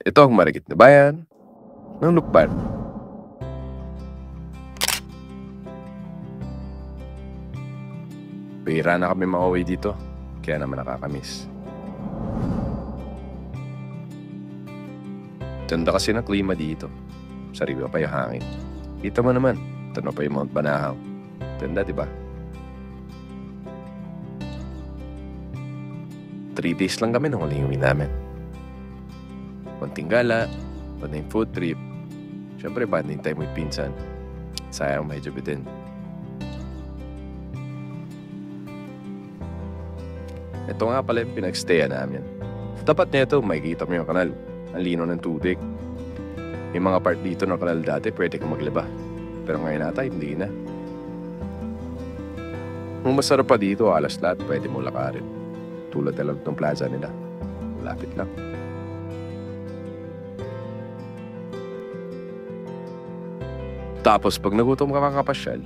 Ito ang marikit na bayan ng Lukban. Bihira na kami makauwi dito, kaya naman nakakamiss. Ganda kasi ng klima dito. Sariwa pa yung hangin. Kita mo naman, tano pa yung Mount Banahaw. Ganda, di ba? 3 days lang kami nung huling uwi namin. Konting gala, konting food trip. Siyempre, bonding time with pinsan. Sayang medyo bitin. Ito nga pala yung pinagstayan namin. Tapat nito, makikita mo yung kanal. Ang lino ng tubig. Yung mga part dito ng kanal dati, pwede kang maglaba. Pero ngayon ata, hindi na. Ang masarap pa dito, alas lahat, pwede mo lakarin. Tulad na lang ng plaza nila. Malapit lang. Tapos pag nagutom ka kakapasyal,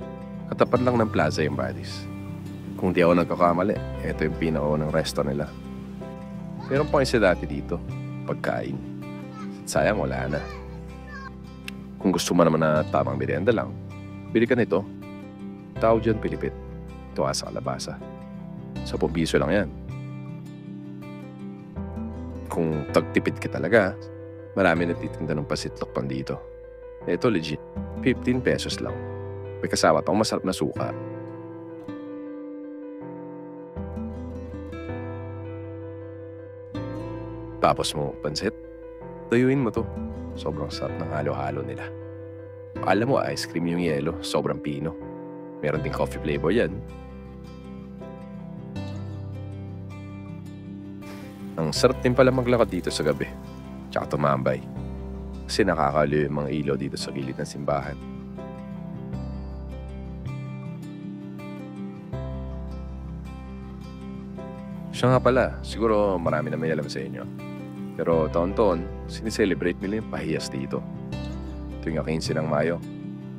katapat lang ng plaza yung Buddies. Kung di ako nagkakamali, ito yung pinakaunang resto nila. Meron pang isa dati dito, pagkain. Sayang wala na. Kung gusto mo naman na tamang merienda lang, bili ka nito. Tawag dyan Pilipit. Ito sa kalabasa. Sa 10 piso lang yan. Kung tagtipid ka talaga, marami nagtitinda ng pasitlok pan dito. Ito legit, 15 pesos lang. May kasama pang masarap na suka. Tapos mo pansit, tuyuin mo to. Sobrang sarap ng halo-halo nila. Alam mo, ice cream yung yelo, sobrang pino. Meron din coffee flavor yan. Ang sarap din pala maglakad dito sa gabi. Tsaka tumambay. Kasi nakakaliw yung mga ilaw dito sa gilid ng simbahan. Siya nga pala, siguro marami na may alam sa inyo. Pero taon-taon, sineselebrate nila yung pahiyas dito. Tuwing 15 ng Mayo,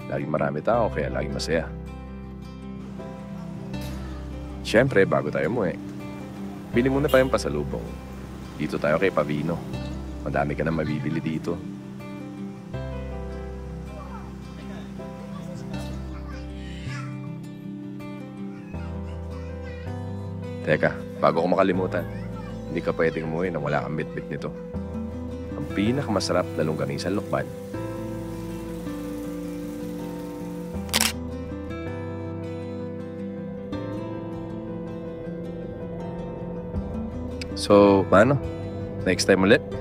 laging marami tao kaya laging masaya. Siyempre, bago tayo umuwi, bili muna tayong pasalubong. Dito tayo kay Pavino. Madami ka na mabibili dito. Teka, bago ko makalimutan, hindi ka pwedeng umuwi nang wala kang bitbit nito. Ang pinakamasarap na longganisang Lukban. So, paano? Next time ulit?